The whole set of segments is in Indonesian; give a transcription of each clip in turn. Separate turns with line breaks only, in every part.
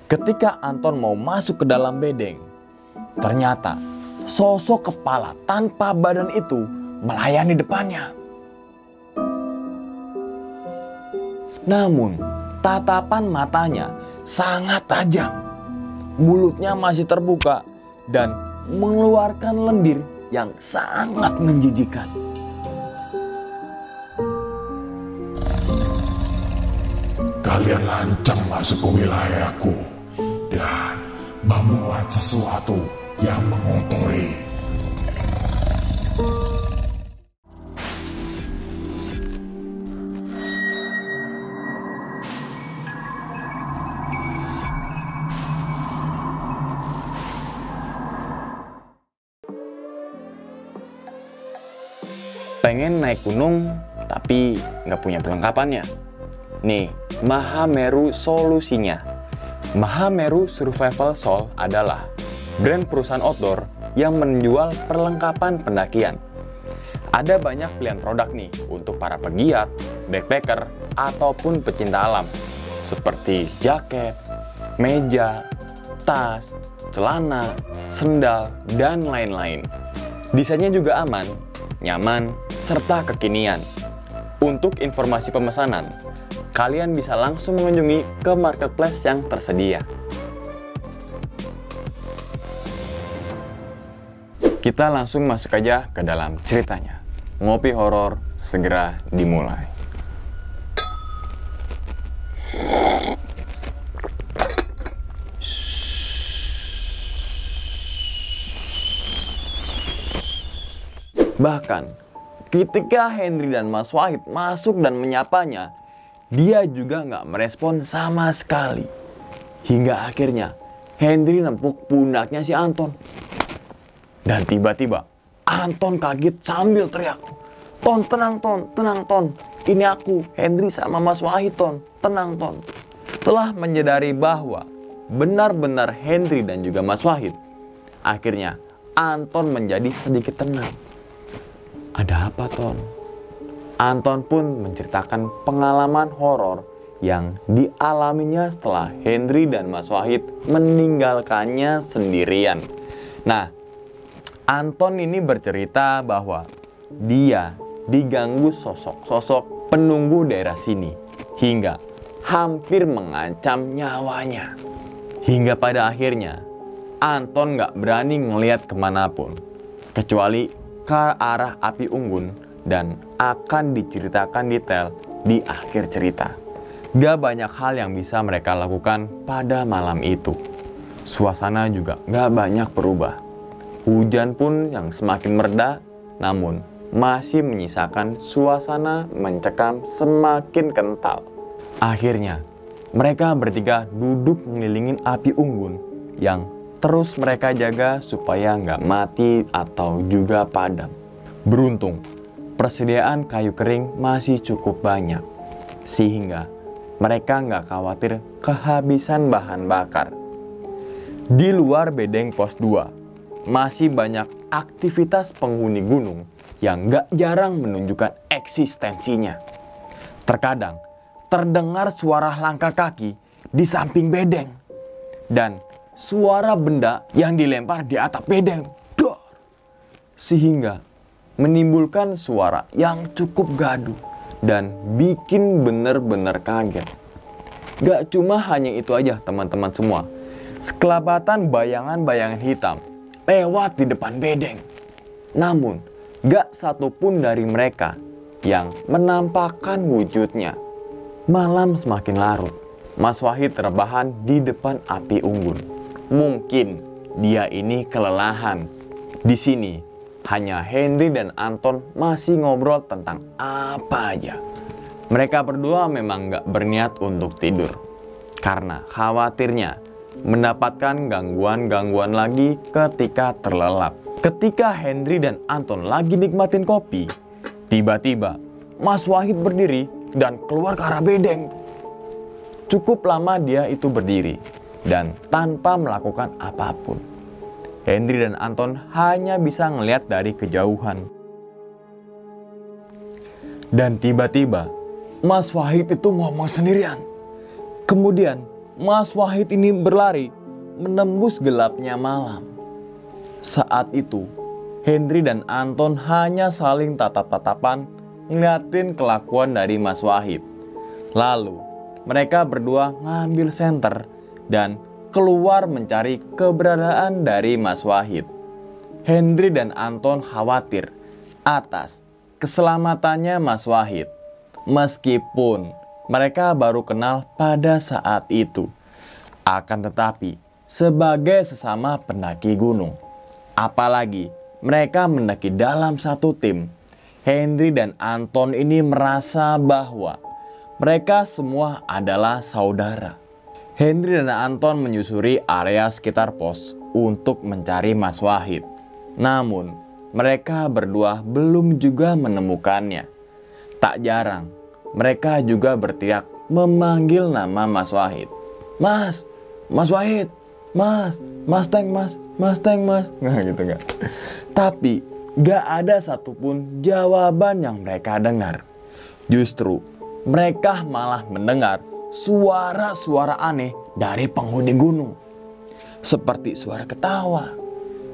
Ketika Anton mau masuk ke dalam bedeng, ternyata sosok kepala tanpa badan itu melayani depannya. Namun, tatapan matanya sangat tajam. Mulutnya masih terbuka dan mengeluarkan lendir yang sangat menjijikan.
Kalian lancang masuk ke wilayahku dan membuat sesuatu yang mengotori.
Pengen naik gunung tapi nggak punya perlengkapannya? Nih, Mahameru solusinya. Mahameru Survival Soul adalah brand perusahaan outdoor yang menjual perlengkapan pendakian. Ada banyak pilihan produk nih untuk para pegiat, backpacker, ataupun pecinta alam. Seperti jaket, meja, tas, celana, sendal, dan lain-lain. Desainnya juga aman, nyaman, serta kekinian. Untuk informasi pemesanan, kalian bisa langsung mengunjungi ke marketplace yang tersedia. Kita langsung masuk aja ke dalam ceritanya. Ngopi horor segera dimulai. Bahkan, ketika Henry dan Mas Wahid masuk dan menyapanya, dia juga nggak merespon sama sekali. Hingga akhirnya, Henry nempuk pundaknya si Anton. Dan tiba-tiba, Anton kaget sambil teriak, "Ton, tenang Ton, tenang Ton. Ini aku, Henry sama Mas Wahid Ton. Tenang Ton." Setelah menyadari bahwa benar-benar Henry dan juga Mas Wahid, akhirnya Anton menjadi sedikit tenang. "Ada apa Ton?" Anton pun menceritakan pengalaman horor yang dialaminya setelah Henry dan Mas Wahid meninggalkannya sendirian. Nah, Anton ini bercerita bahwa dia diganggu sosok-sosok penunggu daerah sini hingga hampir mengancam nyawanya. Hingga pada akhirnya, Anton gak berani ngelihat kemanapun kecuali ke arah api unggun dan akan diceritakan detail di akhir cerita. Gak banyak hal yang bisa mereka lakukan pada malam itu. Suasana juga gak banyak berubah. Hujan pun yang semakin mereda, namun masih menyisakan suasana mencekam semakin kental. Akhirnya, mereka bertiga duduk mengelilingin api unggun yang terus mereka jaga supaya nggak mati atau juga padam. Beruntung, persediaan kayu kering masih cukup banyak, sehingga mereka nggak khawatir kehabisan bahan bakar. Di luar bedeng pos 2, masih banyak aktivitas penghuni gunung yang gak jarang menunjukkan eksistensinya. Terkadang terdengar suara langkah kaki di samping bedeng dan suara benda yang dilempar di atap bedeng, dor, sehingga menimbulkan suara yang cukup gaduh dan bikin bener-bener kaget. Gak cuma hanya itu aja teman-teman semua, sekelabatan bayangan-bayangan hitam lewat di depan bedeng. Namun, gak satupun dari mereka yang menampakkan wujudnya. Malam semakin larut. Mas Wahid rebahan di depan api unggun. Mungkin dia ini kelelahan. Di sini, hanya Henry dan Anton masih ngobrol tentang apa aja. Mereka berdua memang gak berniat untuk tidur, karena khawatirnya mendapatkan gangguan-gangguan lagi ketika terlelap. Ketika Henry dan Anton lagi nikmatin kopi, tiba-tiba Mas Wahid berdiri dan keluar ke arah bedeng. Cukup lama dia itu berdiri dan tanpa melakukan apapun. Henry dan Anton hanya bisa ngelihat dari kejauhan. Dan tiba-tiba Mas Wahid itu ngomong sendirian. Kemudian Mas Wahid ini berlari menembus gelapnya malam. Saat itu, Hendri dan Anton hanya saling tatap-tatapan ngeliatin kelakuan dari Mas Wahid. Lalu, mereka berdua ngambil senter dan keluar mencari keberadaan dari Mas Wahid. Hendri dan Anton khawatir atas keselamatannya Mas Wahid. Meskipun mereka baru kenal pada saat itu. Akan tetapi, sebagai sesama pendaki gunung, apalagi mereka mendaki dalam satu tim, Hendri dan Anton ini merasa bahwa mereka semua adalah saudara. Hendri dan Anton menyusuri area sekitar pos untuk mencari Mas Wahid. Namun, mereka berdua belum juga menemukannya. Tak jarang, mereka juga berteriak memanggil nama Mas Wahid. Mas, Mas Wahid, Mas Teng, Mas Teng, Mas. Nah gitu gak? Tapi gak ada satupun jawaban yang mereka dengar. Justru mereka malah mendengar suara-suara aneh dari penghuni gunung. Seperti suara ketawa,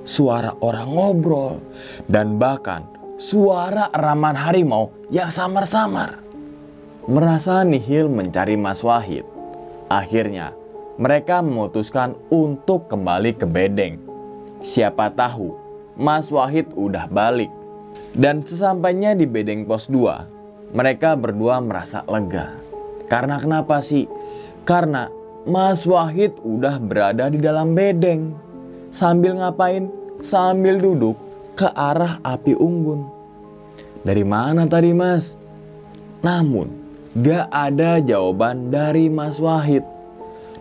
suara orang ngobrol, dan bahkan suara eraman harimau yang samar-samar. Merasa nihil mencari Mas Wahid, akhirnya mereka memutuskan untuk kembali ke bedeng. Siapa tahu Mas Wahid udah balik. Dan sesampainya di bedeng pos 2, mereka berdua merasa lega. Karena kenapa sih? Karena Mas Wahid udah berada di dalam bedeng. Sambil ngapain? Sambil duduk ke arah api unggun. Dari mana tadi, Mas? Namun gak ada jawaban dari Mas Wahid.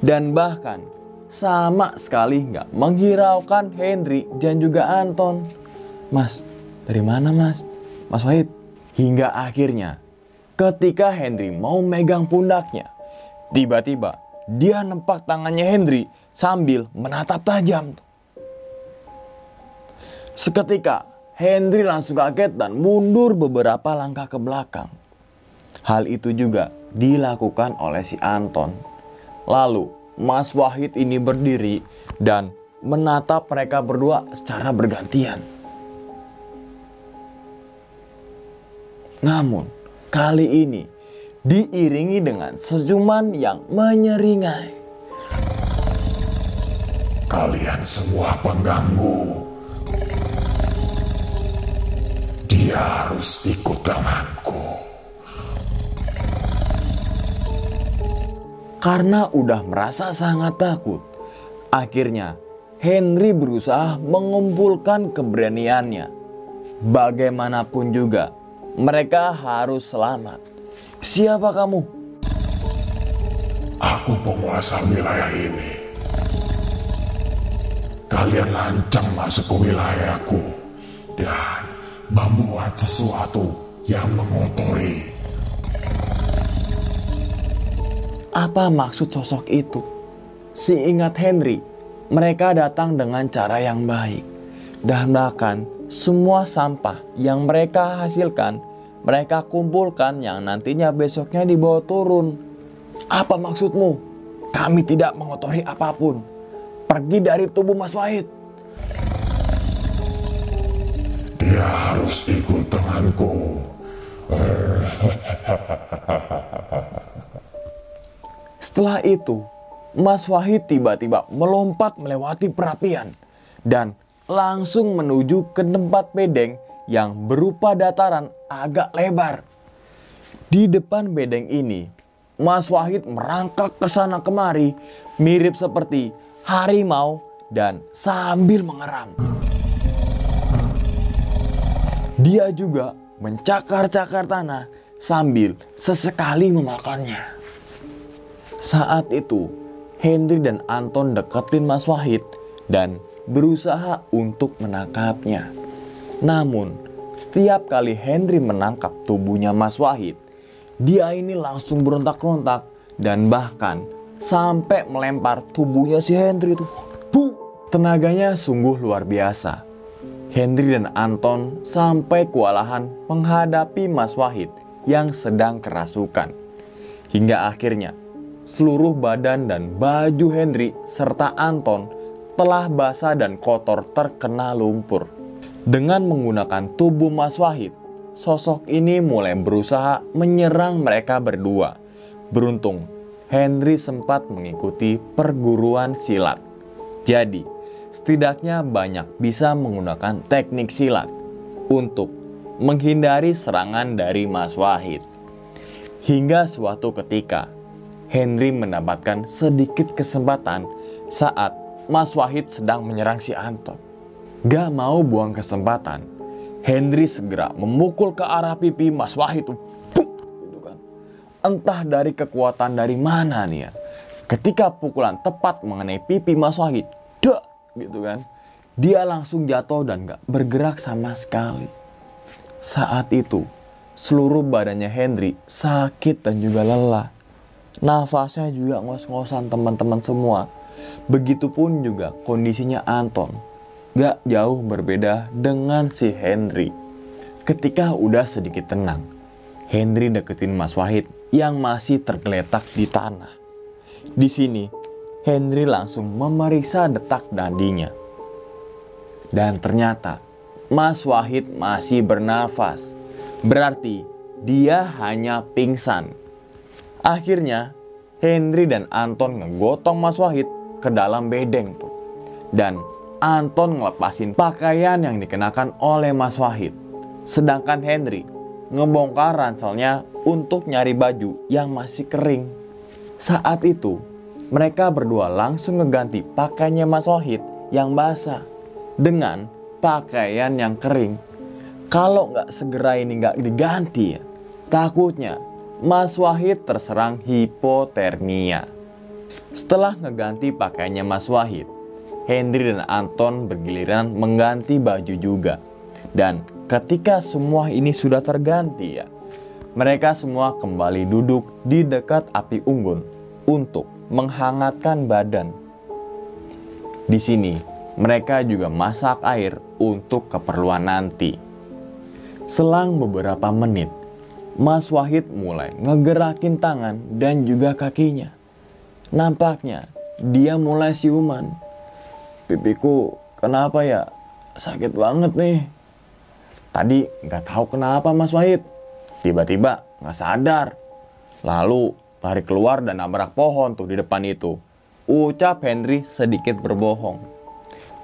Dan bahkan sama sekali gak menghiraukan Hendri dan juga Anton. Mas, dari mana Mas? Mas Wahid. Hingga akhirnya ketika Hendri mau megang pundaknya, tiba-tiba dia nempak tangannya Hendri sambil menatap tajam. Seketika Hendri langsung kaget dan mundur beberapa langkah ke belakang. Hal itu juga dilakukan oleh si Anton. Lalu Mas Wahid ini berdiri dan menatap mereka berdua secara bergantian. Namun kali ini diiringi dengan senyuman yang menyeringai.
Kalian semua pengganggu. Dia harus ikut denganku.
Karena udah merasa sangat takut, akhirnya Hendri berusaha mengumpulkan keberaniannya. Bagaimanapun juga, mereka harus selamat. Siapa kamu?
Aku penguasa wilayah ini. Kalian lancang masuk ke wilayahku dan membuat sesuatu yang mengotori.
Apa maksud sosok itu? Seingat Hendri, mereka datang dengan cara yang baik. Dan bahkan semua sampah yang mereka hasilkan, mereka kumpulkan yang nantinya besoknya dibawa turun. Apa maksudmu? Kami tidak mengotori apapun. Pergi dari tubuh Mas Wahid.
Dia harus ikut denganku.
Setelah itu, Mas Wahid tiba-tiba melompat melewati perapian dan langsung menuju ke tempat bedeng yang berupa dataran agak lebar. Di depan bedeng ini, Mas Wahid merangkak ke sana kemari, mirip seperti harimau dan sambil mengeram. Dia juga mencakar-cakar tanah sambil sesekali memakannya. Saat itu, Hendri dan Anton deketin Mas Wahid dan berusaha untuk menangkapnya. Namun, setiap kali Hendri menangkap tubuhnya Mas Wahid, dia ini langsung berontak-rontak dan bahkan sampai melempar tubuhnya si Hendri itu. Tenaganya sungguh luar biasa. Hendri dan Anton sampai kewalahan menghadapi Mas Wahid yang sedang kerasukan. Hingga akhirnya seluruh badan dan baju Henry serta Anton telah basah dan kotor terkena lumpur. Dengan menggunakan tubuh Mas Wahid, sosok ini mulai berusaha menyerang mereka berdua. Beruntung, Henry sempat mengikuti perguruan silat. Jadi, setidaknya banyak bisa menggunakan teknik silat untuk menghindari serangan dari Mas Wahid. Hingga suatu ketika, Henry mendapatkan sedikit kesempatan saat Mas Wahid sedang menyerang si Anton. Gak mau buang kesempatan, Henry segera memukul ke arah pipi Mas Wahid. Gitu kan. Entah dari kekuatan dari mana nih ya. Ketika pukulan tepat mengenai pipi Mas Wahid, gitu kan, dia langsung jatuh dan gak bergerak sama sekali. Saat itu, seluruh badannya Henry sakit dan juga lelah. Nafasnya juga ngos-ngosan teman-teman semua. Begitupun juga kondisinya Anton. Gak jauh berbeda dengan si Henry. Ketika udah sedikit tenang, Henry deketin Mas Wahid yang masih tergeletak di tanah. Di sini, Henry langsung memeriksa detak nadinya. Dan ternyata, Mas Wahid masih bernafas. Berarti, dia hanya pingsan. Akhirnya, Henry dan Anton ngegotong Mas Wahid ke dalam bedeng tuh. Dan Anton ngelepasin pakaian yang dikenakan oleh Mas Wahid. Sedangkan Henry ngebongkar ranselnya untuk nyari baju yang masih kering. Saat itu, mereka berdua langsung ngeganti pakaiannya Mas Wahid yang basah dengan pakaian yang kering. Kalau nggak segera ini nggak diganti, takutnya Mas Wahid terserang hipotermia. Setelah ngeganti pakaiannya Mas Wahid, Henry dan Anton bergiliran mengganti baju juga. Dan ketika semua ini sudah terganti ya, mereka semua kembali duduk di dekat api unggun untuk menghangatkan badan. Di sini, mereka juga masak air untuk keperluan nanti. Selang beberapa menit, Mas Wahid mulai ngegerakin tangan dan juga kakinya. Nampaknya dia mulai siuman. Pipiku kenapa ya? Sakit banget nih. Tadi nggak tahu kenapa Mas Wahid. Tiba-tiba nggak sadar. Lalu lari keluar dan nabrak pohon tuh di depan itu. Ucap Henry sedikit berbohong.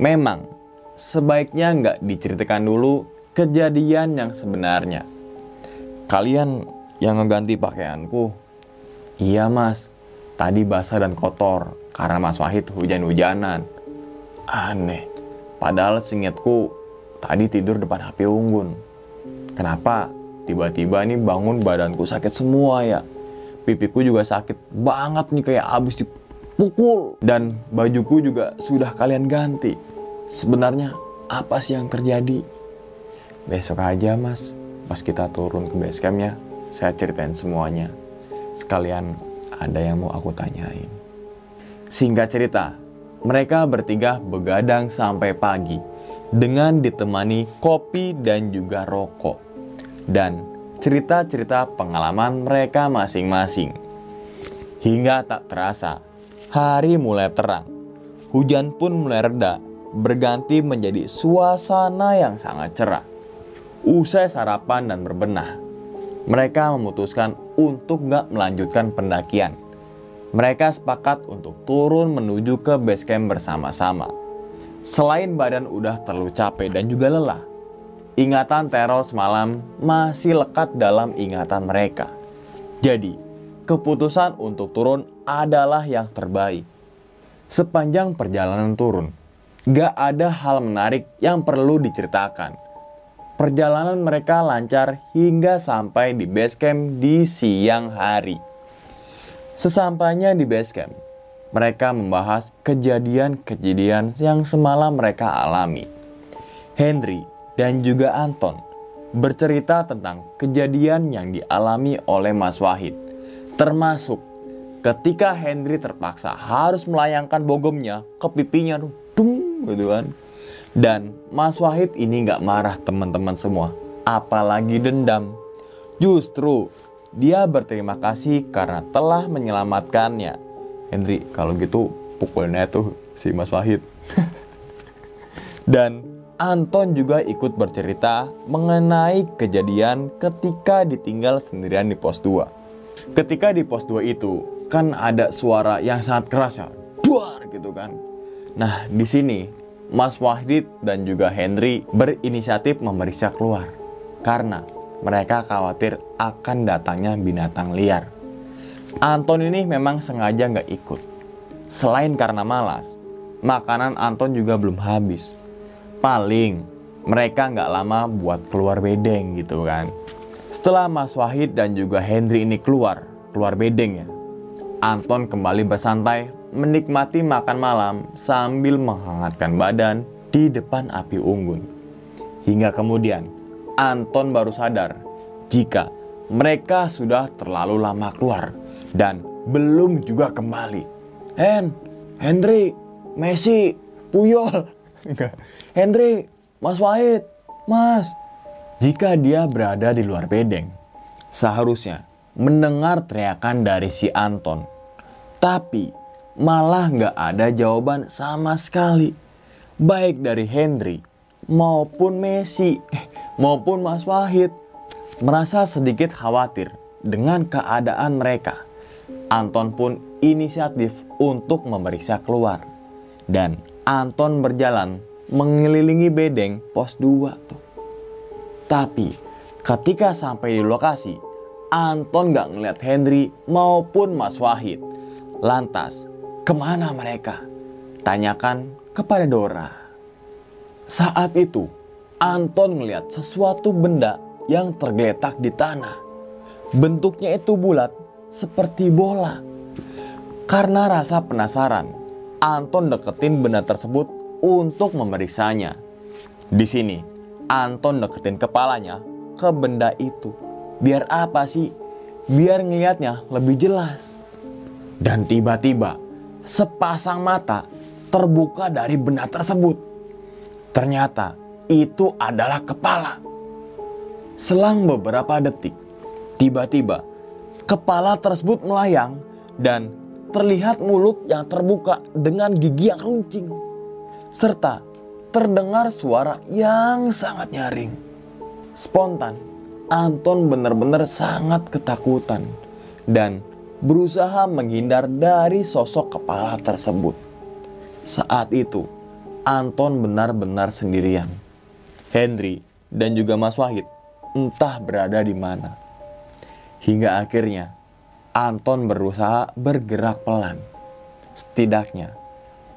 Memang sebaiknya nggak diceritakan dulu kejadian yang sebenarnya. Kalian yang ngeganti pakaianku? Iya Mas, tadi basah dan kotor karena Mas Wahid hujan-hujanan. Aneh, padahal seingatku tadi tidur depan HP unggun. Kenapa tiba-tiba nih bangun badanku sakit semua ya? Pipiku juga sakit banget nih kayak abis dipukul. Dan bajuku juga sudah kalian ganti. Sebenarnya apa sih yang terjadi? Besok aja Mas, pas kita turun ke base campnya, saya ceritain semuanya. Sekalian ada yang mau aku tanyain. Singkat cerita, mereka bertiga begadang sampai pagi dengan ditemani kopi dan juga rokok. Dan cerita-cerita pengalaman mereka masing-masing. Hingga tak terasa, hari mulai terang. Hujan pun mulai reda, berganti menjadi suasana yang sangat cerah. Usai sarapan dan berbenah, mereka memutuskan untuk gak melanjutkan pendakian. Mereka sepakat untuk turun menuju ke base camp bersama-sama. Selain badan udah terlalu capek dan juga lelah, ingatan teror semalam masih lekat dalam ingatan mereka. Jadi, keputusan untuk turun adalah yang terbaik. Sepanjang perjalanan turun, gak ada hal menarik yang perlu diceritakan. Perjalanan mereka lancar hingga sampai di base camp di siang hari. Sesampainya di base camp, mereka membahas kejadian-kejadian yang semalam mereka alami. Henry dan juga Anton bercerita tentang kejadian yang dialami oleh Mas Wahid. Termasuk ketika Henry terpaksa harus melayangkan bogomnya ke pipinya, gitu kan. Dan Mas Wahid ini gak marah teman-teman semua, apalagi dendam. Justru dia berterima kasih karena telah menyelamatkannya. Henry, kalau gitu pukulin aja tuh si Mas Wahid. Dan Anton juga ikut bercerita mengenai kejadian ketika ditinggal sendirian di pos 2. Ketika di pos 2 itu kan ada suara yang sangat keras ya, duar gitu kan. Nah di sini Mas Wahid dan juga Henry berinisiatif memeriksa keluar karena mereka khawatir akan datangnya binatang liar. Anton ini memang sengaja nggak ikut. Selain karena malas, makanan Anton juga belum habis. Paling mereka nggak lama buat keluar bedeng gitu kan. Setelah Mas Wahid dan juga Henry ini keluar bedeng ya, Anton kembali bersantai menikmati makan malam sambil menghangatkan badan di depan api unggun. Hingga kemudian Anton baru sadar jika mereka sudah terlalu lama keluar dan belum juga kembali. Henry, Messi, Puyol, Henry, Mas Wahid, Mas. Jika dia berada di luar bedeng, seharusnya mendengar teriakan dari si Anton. Tapi malah nggak ada jawaban sama sekali. Baik dari Henry maupun Messi maupun Mas Wahid. Merasa sedikit khawatir dengan keadaan mereka, Anton pun inisiatif untuk memeriksa keluar. Dan Anton berjalan mengelilingi bedeng pos 2 tuh. Tapi ketika sampai di lokasi, Anton gak ngeliat Henry maupun Mas Wahid. Lantas, kemana mereka? Tanyakan kepada Dora. Saat itu, Anton melihat sesuatu benda yang tergeletak di tanah. Bentuknya itu bulat seperti bola. Karena rasa penasaran, Anton deketin benda tersebut untuk memeriksanya. Di sini, Anton deketin kepalanya ke benda itu. Biar apa sih? Biar ngelihatnya lebih jelas. Dan tiba-tiba, sepasang mata terbuka dari benda tersebut. Ternyata itu adalah kepala. Selang beberapa detik, tiba-tiba kepala tersebut melayang dan terlihat mulut yang terbuka dengan gigi yang runcing. Serta terdengar suara yang sangat nyaring. Spontan, Anton benar-benar sangat ketakutan dan berusaha menghindar dari sosok kepala tersebut. Saat itu, Anton benar-benar sendirian. Henry dan juga Mas Wahid entah berada di mana. Hingga akhirnya, Anton berusaha bergerak pelan. Setidaknya,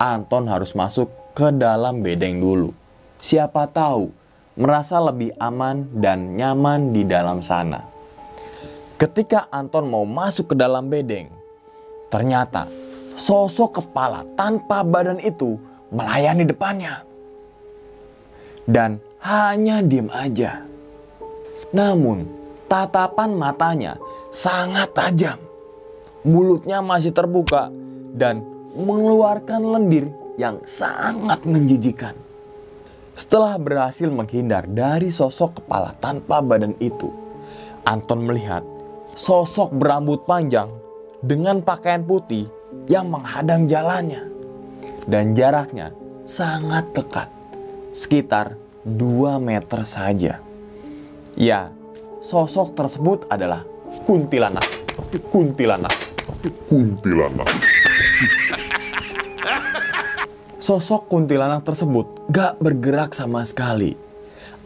Anton harus masuk ke dalam bedeng dulu. Siapa tahu merasa lebih aman dan nyaman di dalam sana. Ketika Anton mau masuk ke dalam bedeng, ternyata sosok kepala tanpa badan itu melayani depannya. Dan hanya diam aja. Namun tatapan matanya sangat tajam. Mulutnya masih terbuka dan mengeluarkan lendir yang sangat menjijikan. Setelah berhasil menghindar dari sosok kepala tanpa badan itu, Anton melihat sosok berambut panjang dengan pakaian putih yang menghadang jalannya. Dan jaraknya sangat dekat, sekitar 2 meter saja. Ya, sosok tersebut adalah kuntilanak. Kuntilanak. Sosok kuntilanak tersebut gak bergerak sama sekali.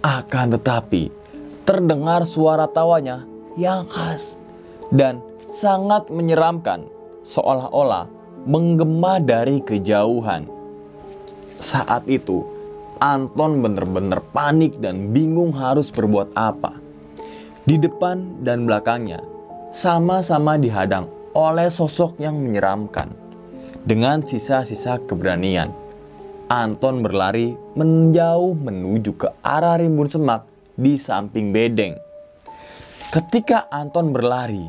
Akan tetapi, terdengar suara tawanya yang khas dan sangat menyeramkan, seolah-olah menggema dari kejauhan. Saat itu, Anton benar-benar panik dan bingung harus berbuat apa. Di depan dan belakangnya, sama-sama dihadang oleh sosok yang menyeramkan. Dengan sisa-sisa keberanian, Anton berlari menjauh menuju ke arah rimbun semak di samping bedeng. Ketika Anton berlari,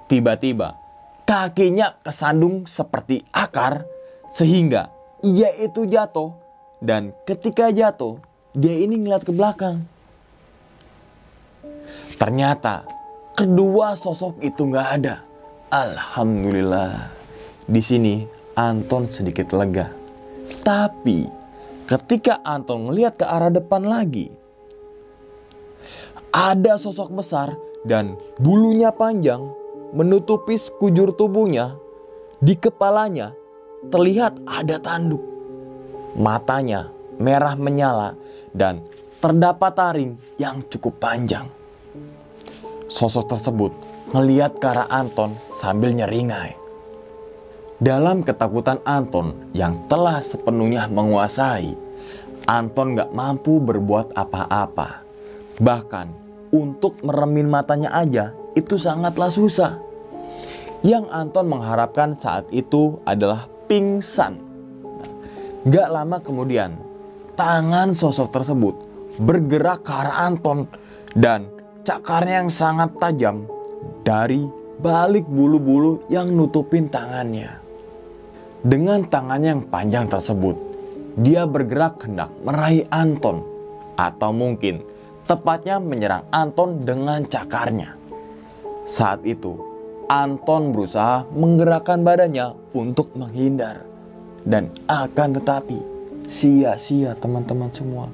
tiba-tiba kakinya kesandung seperti akar sehingga ia itu jatuh. Dan ketika jatuh, dia ini ngeliat ke belakang. Ternyata kedua sosok itu nggak ada. Alhamdulillah. Di sini Anton sedikit lega. Tapi ketika Anton melihat ke arah depan lagi, ada sosok besar dan bulunya panjang menutupi sekujur tubuhnya. Di kepalanya terlihat ada tanduk. Matanya merah menyala dan terdapat taring yang cukup panjang. Sosok tersebut melihat ke arah Anton sambil nyeringai. Dalam ketakutan Anton yang telah sepenuhnya menguasai, Anton gak mampu berbuat apa-apa. Bahkan untuk meremin matanya aja itu sangatlah susah. Yang Anton mengharapkan saat itu adalah pingsan. Gak lama kemudian, tangan sosok tersebut bergerak ke arah Anton dan cakarnya yang sangat tajam dari balik bulu-bulu yang nutupin tangannya. Dengan tangannya yang panjang tersebut, dia bergerak hendak meraih Anton, atau mungkin tepatnya menyerang Anton dengan cakarnya. Saat itu, Anton berusaha menggerakkan badannya untuk menghindar. Dan akan tetapi, sia-sia teman-teman semua.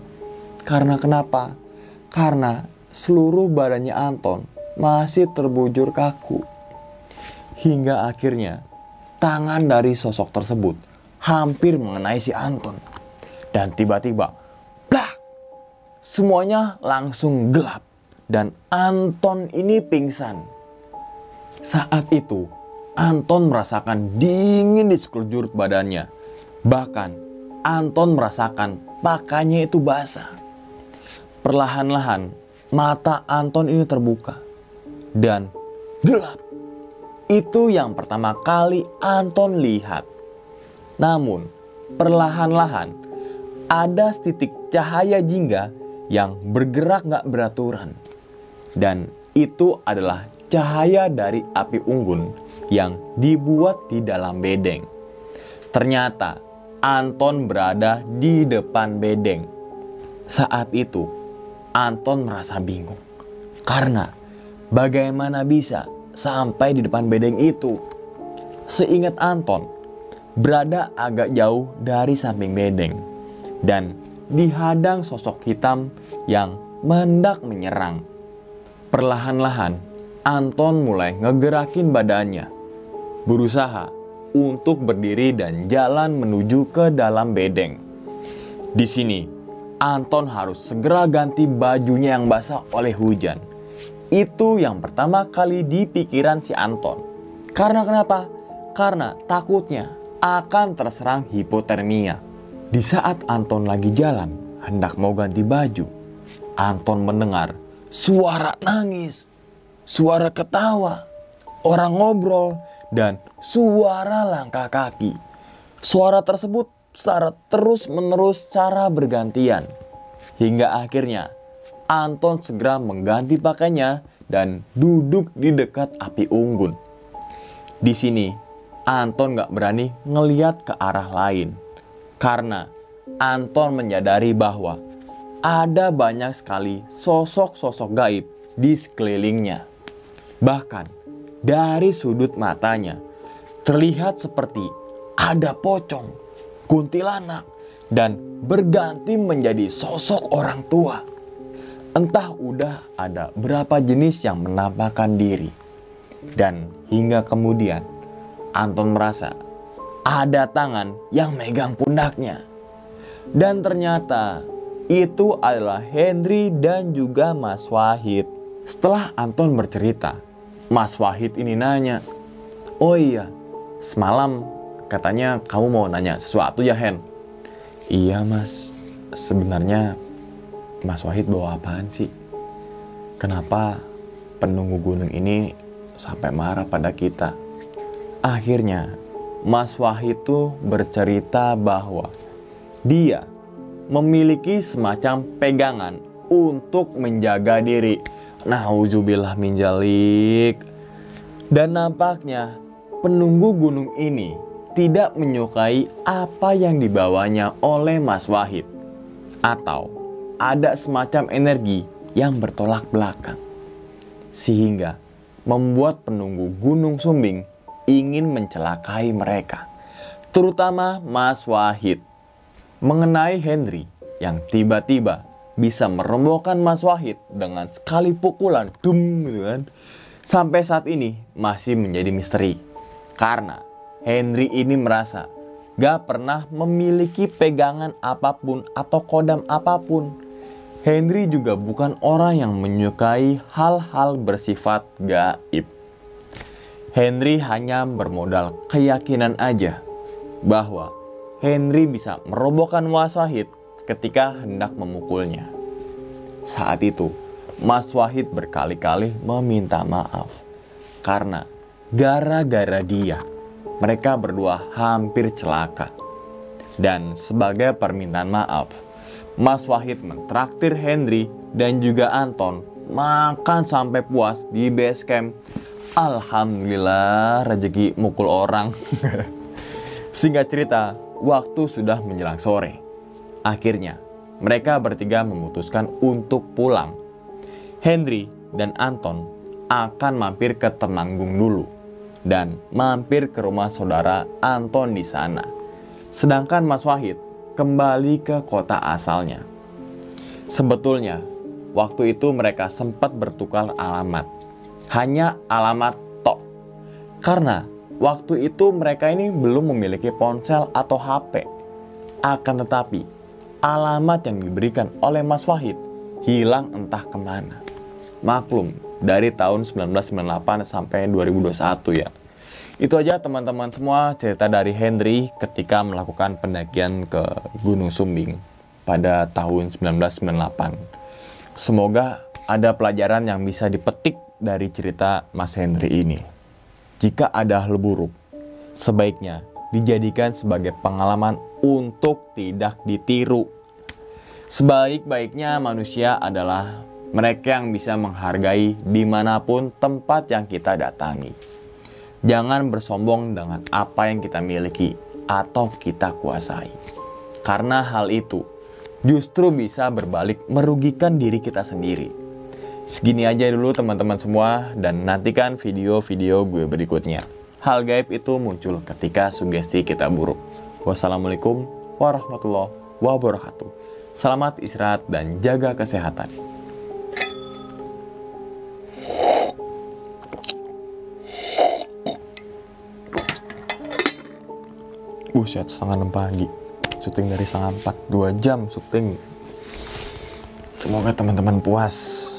Karena kenapa? Karena seluruh badannya Anton masih terbujur kaku. Hingga akhirnya tangan dari sosok tersebut hampir mengenai si Anton. Dan tiba-tiba, plak! Semuanya langsung gelap dan Anton ini pingsan. Saat itu, Anton merasakan dingin di sekujur badannya. Bahkan, Anton merasakan pakaiannya itu basah. Perlahan-lahan, mata Anton ini terbuka dan gelap. Itu yang pertama kali Anton lihat. Namun, perlahan-lahan ada setitik cahaya jingga yang bergerak gak beraturan. Dan itu adalah cahaya dari api unggun yang dibuat di dalam bedeng. Ternyata Anton berada di depan bedeng. Saat itu Anton merasa bingung. Karena bagaimana bisa sampai di depan bedeng itu? Seingat Anton, berada agak jauh dari samping bedeng dan dihadang sosok hitam yang hendak menyerang. Perlahan-lahan Anton mulai ngegerakin badannya, berusaha untuk berdiri dan jalan menuju ke dalam bedeng. Di sini Anton harus segera ganti bajunya yang basah oleh hujan. Itu yang pertama kali di pikiran si Anton. Karena kenapa? Karena takutnya akan terserang hipotermia. Di saat Anton lagi jalan, hendak mau ganti baju, Anton mendengar suara nangis, suara ketawa, orang ngobrol, dan suara langkah kaki. Suara tersebut secara terus-menerus cara bergantian. Hingga akhirnya Anton segera mengganti pakaiannya dan duduk di dekat api unggun. Di sini Anton gak berani ngeliat ke arah lain. Karena Anton menyadari bahwa ada banyak sekali sosok-sosok gaib di sekelilingnya. Bahkan dari sudut matanya terlihat seperti ada pocong, kuntilanak, dan berganti menjadi sosok orang tua. Entah udah ada berapa jenis yang menampakkan diri. Dan hingga kemudian Anton merasa ada tangan yang megang pundaknya. Dan ternyata itu adalah Henry dan juga Mas Wahid. Setelah Anton bercerita, Mas Wahid ini nanya, "Oh iya, semalam katanya kamu mau nanya sesuatu ya, Hen?" "Iya Mas, sebenarnya Mas Wahid bawa apaan sih? Kenapa penunggu gunung ini sampai marah pada kita?" Akhirnya Mas Wahid tuh bercerita bahwa dia memiliki semacam pegangan untuk menjaga diri. Nauzubillah min dzalik. Dan nampaknya penunggu gunung ini tidak menyukai apa yang dibawanya oleh Mas Wahid. Atau ada semacam energi yang bertolak belakang. Sehingga membuat penunggu Gunung Sumbing ingin mencelakai mereka, terutama Mas Wahid. Mengenai Henry yang tiba-tiba bisa merobohkan Mas Wahid dengan sekali pukulan, gitu kan. Sampai saat ini masih menjadi misteri, karena Henry ini merasa gak pernah memiliki pegangan apapun atau kodam apapun. Henry juga bukan orang yang menyukai hal-hal bersifat gaib. Henry hanya bermodal keyakinan aja bahwa Henry bisa merobohkan Mas Wahid ketika hendak memukulnya. Saat itu, Mas Wahid berkali-kali meminta maaf karena gara-gara dia, mereka berdua hampir celaka. Dan sebagai permintaan maaf, Mas Wahid mentraktir Henry dan juga Anton makan sampai puas di base camp. Alhamdulillah, rezeki mukul orang. Singkat cerita, waktu sudah menjelang sore. Akhirnya, mereka bertiga memutuskan untuk pulang. Henry dan Anton akan mampir ke Temanggung dulu dan mampir ke rumah saudara Anton di sana. Sedangkan Mas Wahid kembali ke kota asalnya. Sebetulnya, waktu itu mereka sempat bertukar alamat. Hanya alamat tok. Karena waktu itu mereka ini belum memiliki ponsel atau HP. Akan tetapi, alamat yang diberikan oleh Mas Wahid hilang entah kemana. Maklum, dari tahun 1998 sampai 2021 ya. Itu aja teman-teman semua cerita dari Henry ketika melakukan pendakian ke Gunung Sumbing pada tahun 1998. Semoga ada pelajaran yang bisa dipetik dari cerita Mas Henry ini. Jika ada hal buruk, sebaiknya dijadikan sebagai pengalaman untuk tidak ditiru. Sebaik-baiknya manusia adalah mereka yang bisa menghargai dimanapun tempat yang kita datangi. Jangan bersombong dengan apa yang kita miliki atau kita kuasai. Karena hal itu justru bisa berbalik merugikan diri kita sendiri. Segini aja dulu teman-teman semua, dan nantikan video-video gue berikutnya. Hal gaib itu muncul ketika sugesti kita buruk. Wassalamualaikum warahmatullahi wabarakatuh. Selamat istirahat dan jaga kesehatan. Buset, 5:30 pagi. Syuting dari 3:30, 2 jam syuting. Semoga teman-teman puas.